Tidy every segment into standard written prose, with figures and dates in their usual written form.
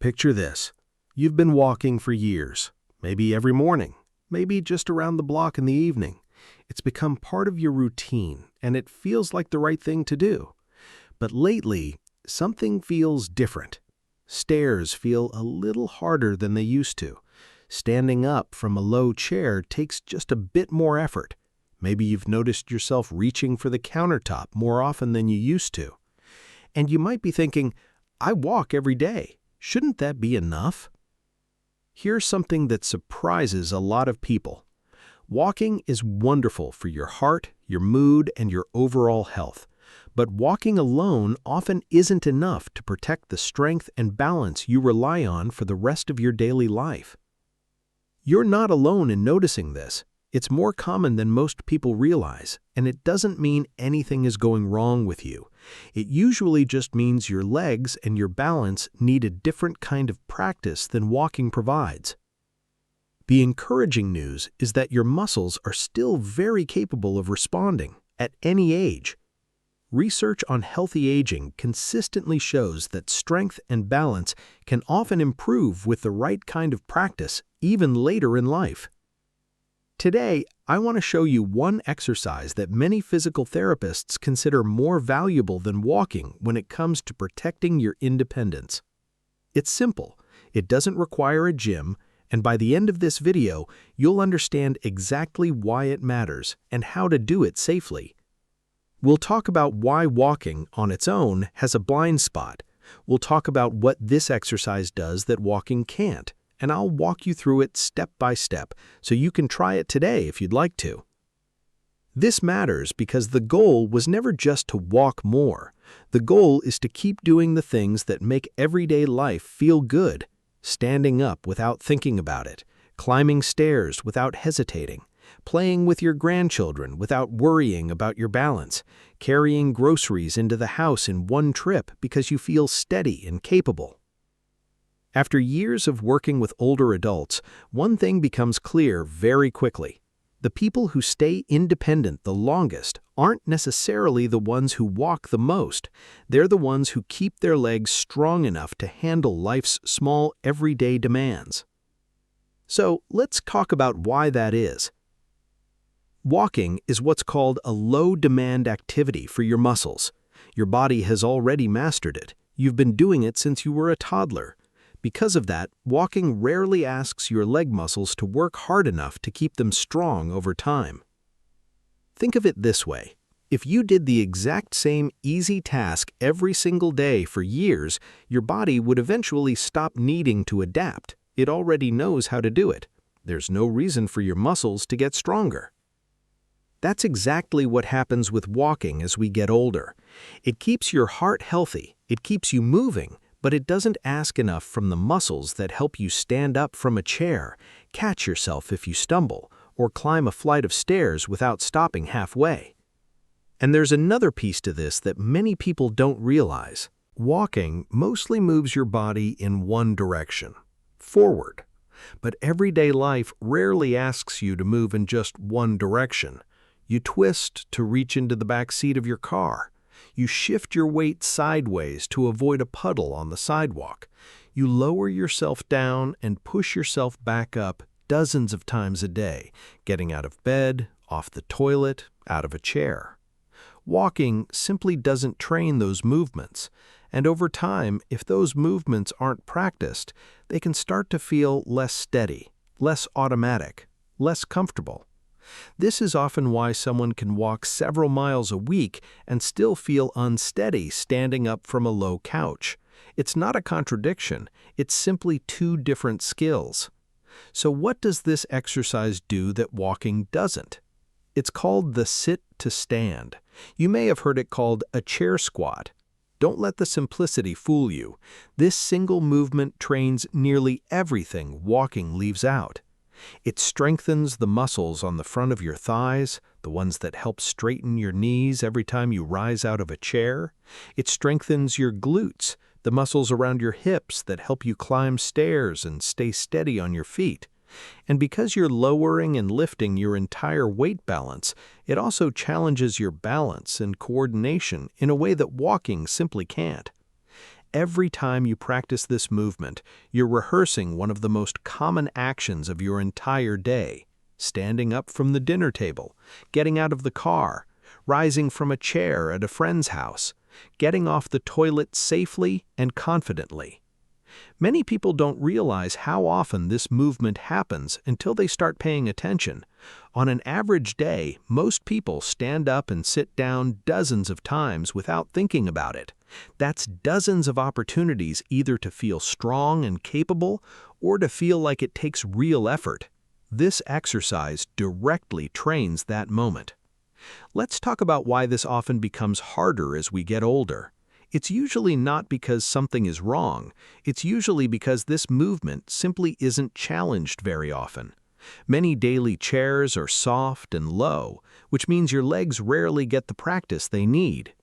Picture this. You've been walking for years, maybe every morning, maybe just around the block in the evening. It's become part of your routine, and it feels like the right thing to do. But lately, something feels different. Stairs feel a little harder than they used to. Standing up from a low chair takes just a bit more effort. Maybe you've noticed yourself reaching for the countertop more often than you used to. And you might be thinking, I walk every day. Shouldn't that be enough? Here's something that surprises a lot of people. Walking is wonderful for your heart, your mood, and your overall health. But walking alone often isn't enough to protect the strength and balance you rely on for the rest of your daily life. You're not alone in noticing this. It's more common than most people realize, and it doesn't mean anything is going wrong with you. It usually just means your legs and your balance need a different kind of practice than walking provides. The encouraging news is that your muscles are still very capable of responding at any age. Research on healthy aging consistently shows that strength and balance can often improve with the right kind of practice even later in life. Today, I want to show you one exercise that many physical therapists consider more valuable than walking when it comes to protecting your independence. It's simple, it doesn't require a gym, and by the end of this video, you'll understand exactly why it matters and how to do it safely. We'll talk about why walking on its own has a blind spot. We'll talk about what this exercise does that walking can't, and I'll walk you through it step by step so you can try it today if you'd like to. This matters because the goal was never just to walk more. The goal is to keep doing the things that make everyday life feel good. Standing up without thinking about it, climbing stairs without hesitating, playing with your grandchildren without worrying about your balance, carrying groceries into the house in one trip because you feel steady and capable. After years of working with older adults, one thing becomes clear very quickly. The people who stay independent the longest aren't necessarily the ones who walk the most. They're the ones who keep their legs strong enough to handle life's small, everyday demands. So let's talk about why that is. Walking is what's called a low-demand activity for your muscles. Your body has already mastered it. You've been doing it since you were a toddler. Because of that, walking rarely asks your leg muscles to work hard enough to keep them strong over time. Think of it this way. If you did the exact same easy task every single day for years, your body would eventually stop needing to adapt. It already knows how to do it. There's no reason for your muscles to get stronger. That's exactly what happens with walking as we get older. It keeps your heart healthy, it keeps you moving, but it doesn't ask enough from the muscles that help you stand up from a chair, catch yourself if you stumble, or climb a flight of stairs without stopping halfway. And there's another piece to this that many people don't realize. Walking mostly moves your body in one direction, forward. But everyday life rarely asks you to move in just one direction. You twist to reach into the back seat of your car. You shift your weight sideways to avoid a puddle on the sidewalk. You lower yourself down and push yourself back up dozens of times a day, getting out of bed, off the toilet, out of a chair. Walking simply doesn't train those movements, and over time, if those movements aren't practiced, they can start to feel less steady, less automatic, less comfortable. This is often why someone can walk several miles a week and still feel unsteady standing up from a low couch. It's not a contradiction, it's simply two different skills. So what does this exercise do that walking doesn't? It's called the sit to stand. You may have heard it called a chair squat. Don't let the simplicity fool you. This single movement trains nearly everything walking leaves out. It strengthens the muscles on the front of your thighs, the ones that help straighten your knees every time you rise out of a chair. It strengthens your glutes, the muscles around your hips that help you climb stairs and stay steady on your feet. And because you're lowering and lifting your entire weight balance, it also challenges your balance and coordination in a way that walking simply can't. Every time you practice this movement, you're rehearsing one of the most common actions of your entire day: standing up from the dinner table, getting out of the car, rising from a chair at a friend's house, getting off the toilet safely and confidently. Many people don't realize how often this movement happens until they start paying attention. On an average day, most people stand up and sit down dozens of times without thinking about it. That's dozens of opportunities either to feel strong and capable or to feel like it takes real effort. This exercise directly trains that moment. Let's talk about why this often becomes harder as we get older. It's usually not because something is wrong. It's usually because this movement simply isn't challenged very often. Many daily chairs are soft and low, which means your legs rarely get the practice they need.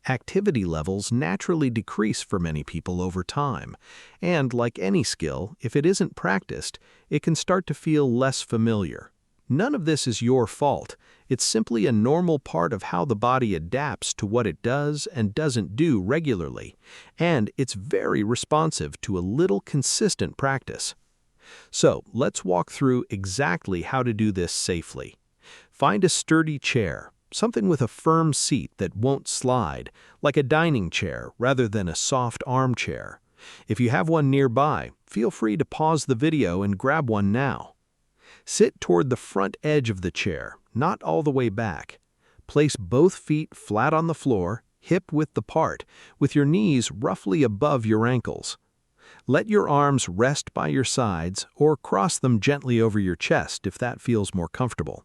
Activity levels naturally decrease for many people over time, and like any skill, if it isn't practiced, it can start to feel less familiar. None of this is your fault. It's simply a normal part of how the body adapts to what it does and doesn't do regularly, and it's very responsive to a little consistent practice. So, let's walk through exactly how to do this safely. Find a sturdy chair, something with a firm seat that won't slide, like a dining chair rather than a soft armchair. If you have one nearby, feel free to pause the video and grab one now. Sit toward the front edge of the chair, not all the way back. Place both feet flat on the floor, hip-width apart, with your knees roughly above your ankles. Let your arms rest by your sides or cross them gently over your chest if that feels more comfortable.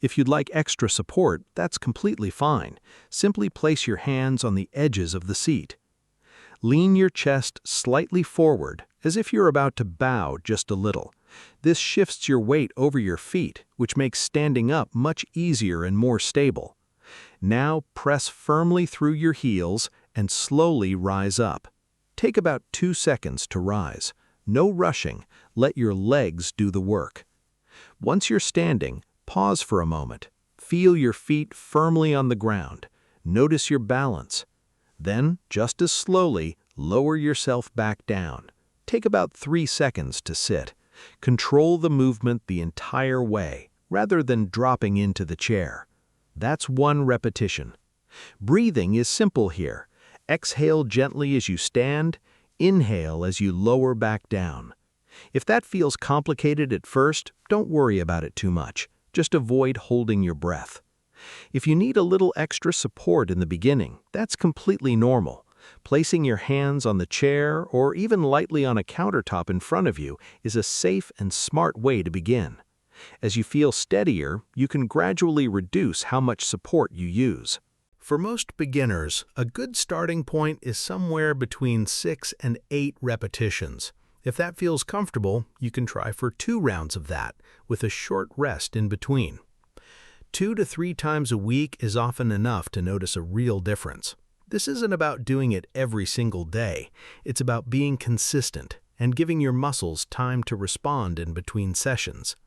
If you'd like extra support, that's completely fine. Simply place your hands on the edges of the seat. Lean your chest slightly forward, as if you're about to bow just a little. This shifts your weight over your feet, which makes standing up much easier and more stable. Now press firmly through your heels and slowly rise up. Take about 2 seconds to rise. No rushing, let your legs do the work. Once you're standing, pause for a moment. Feel your feet firmly on the ground. Notice your balance. Then, just as slowly, lower yourself back down. Take about 3 seconds to sit. Control the movement the entire way, rather than dropping into the chair. That's 1 repetition. Breathing is simple here. Exhale gently as you stand, inhale as you lower back down. If that feels complicated at first, don't worry about it too much. Just avoid holding your breath. If you need a little extra support in the beginning, that's completely normal. Placing your hands on the chair or even lightly on a countertop in front of you is a safe and smart way to begin. As you feel steadier, you can gradually reduce how much support you use. For most beginners, a good starting point is somewhere between 6 and 8 repetitions. If that feels comfortable, you can try for 2 rounds of that, with a short rest in between. 2 to 3 times a week is often enough to notice a real difference. This isn't about doing it every single day. It's about being consistent and giving your muscles time to respond in between sessions.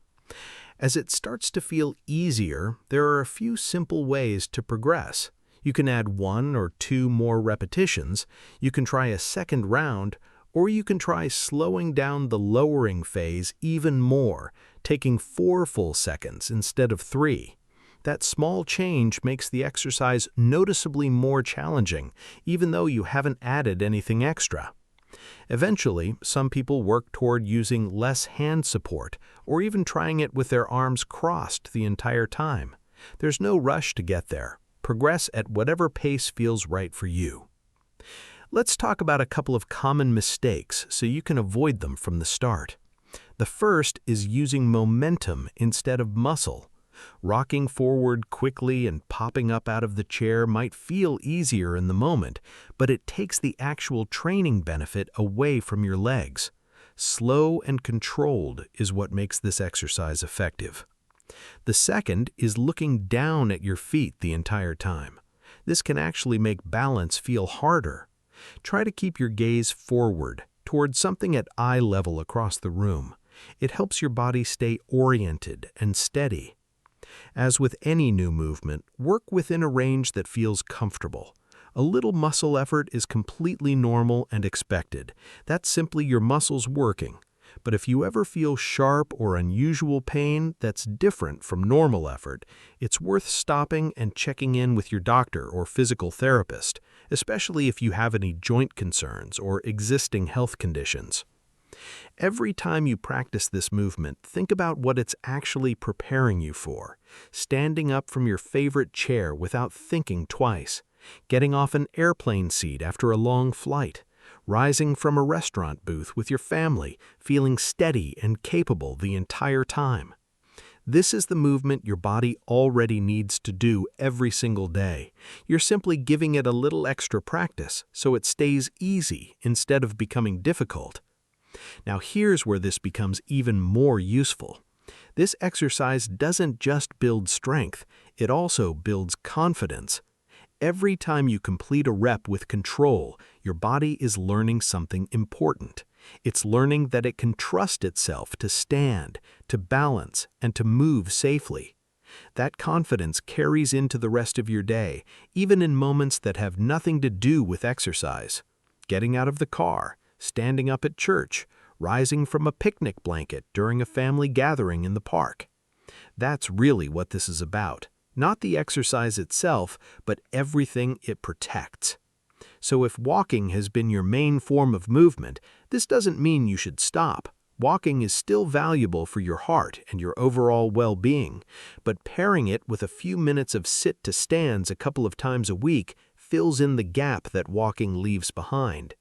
As it starts to feel easier, there are a few simple ways to progress. You can add 1 or 2 more repetitions, you can try a second round, or you can try slowing down the lowering phase even more, taking 4 full seconds instead of 3. That small change makes the exercise noticeably more challenging, even though you haven't added anything extra. Eventually, some people work toward using less hand support, or even trying it with their arms crossed the entire time. There's no rush to get there. Progress at whatever pace feels right for you. Let's talk about a couple of common mistakes so you can avoid them from the start. The first is using momentum instead of muscle. Rocking forward quickly and popping up out of the chair might feel easier in the moment, but it takes the actual training benefit away from your legs. Slow and controlled is what makes this exercise effective. The second is looking down at your feet the entire time. This can actually make balance feel harder. Try to keep your gaze forward, towards something at eye level across the room. It helps your body stay oriented and steady. As with any new movement, work within a range that feels comfortable. A little muscle effort is completely normal and expected. That's simply your muscles working. But if you ever feel sharp or unusual pain that's different from normal effort, it's worth stopping and checking in with your doctor or physical therapist, especially if you have any joint concerns or existing health conditions. Every time you practice this movement, think about what it's actually preparing you for. Standing up from your favorite chair without thinking twice, getting off an airplane seat after a long flight, rising from a restaurant booth with your family, feeling steady and capable the entire time. This is the movement your body already needs to do every single day. You're simply giving it a little extra practice so it stays easy instead of becoming difficult. Now here's where this becomes even more useful. This exercise doesn't just build strength, it also builds confidence. Every time you complete a rep with control, your body is learning something important. It's learning that it can trust itself to stand, to balance, and to move safely. That confidence carries into the rest of your day, even in moments that have nothing to do with exercise. Getting out of the car, standing up at church, rising from a picnic blanket during a family gathering in the park. That's really what this is about. Not the exercise itself, but everything it protects. So if walking has been your main form of movement, this doesn't mean you should stop. Walking is still valuable for your heart and your overall well-being, but pairing it with a few minutes of sit-to-stands a couple of times a week fills in the gap that walking leaves behind.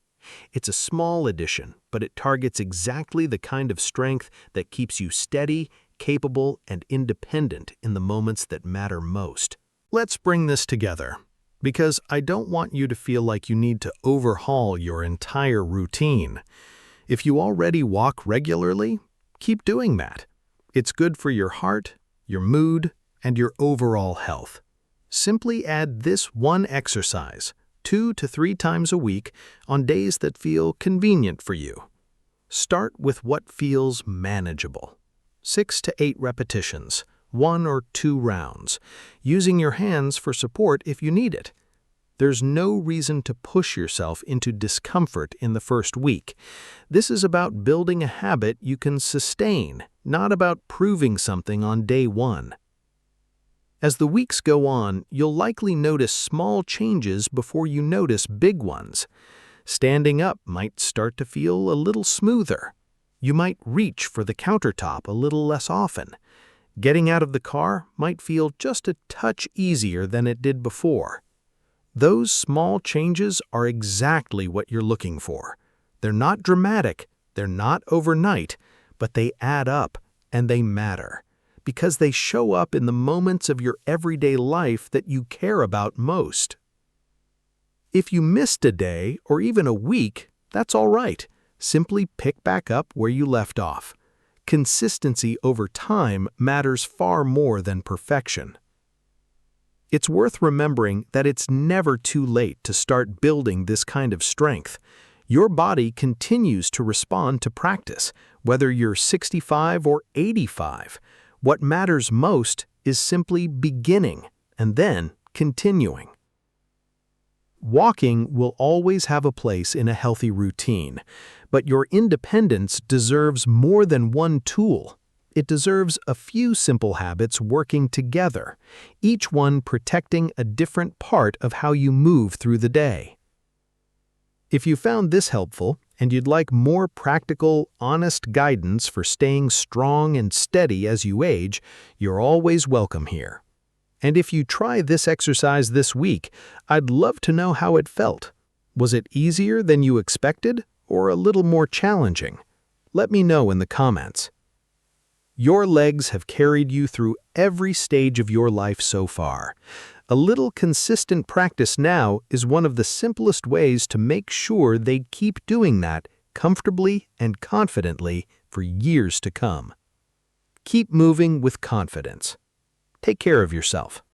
It's a small addition, but it targets exactly the kind of strength that keeps you steady, capable, and independent in the moments that matter most. Let's bring this together, because I don't want you to feel like you need to overhaul your entire routine. If you already walk regularly, keep doing that. It's good for your heart, your mood, and your overall health. Simply add this one exercise 2 to 3 times a week on days that feel convenient for you. Start with what feels manageable. 6 to 8 repetitions, 1 or 2 rounds, using your hands for support if you need it. There's no reason to push yourself into discomfort in the first week. This is about building a habit you can sustain, not about proving something on day 1. As the weeks go on, you'll likely notice small changes before you notice big ones. Standing up might start to feel a little smoother. You might reach for the countertop a little less often. Getting out of the car might feel just a touch easier than it did before. Those small changes are exactly what you're looking for. They're not dramatic, they're not overnight, but they add up and they matter, because they show up in the moments of your everyday life that you care about most. If you missed a day or even a week, that's all right. Simply pick back up where you left off. Consistency over time matters far more than perfection. It's worth remembering that it's never too late to start building this kind of strength. Your body continues to respond to practice, whether you're 65 or 85. What matters most is simply beginning and then continuing. Walking will always have a place in a healthy routine, but your independence deserves more than one tool. It deserves a few simple habits working together, each one protecting a different part of how you move through the day. If you found this helpful and you'd like more practical, honest guidance for staying strong and steady as you age, you're always welcome here. And if you try this exercise this week, I'd love to know how it felt. Was it easier than you expected or a little more challenging? Let me know in the comments. Your legs have carried you through every stage of your life so far. A little consistent practice now is one of the simplest ways to make sure they keep doing that comfortably and confidently for years to come. Keep moving with confidence. Take care of yourself.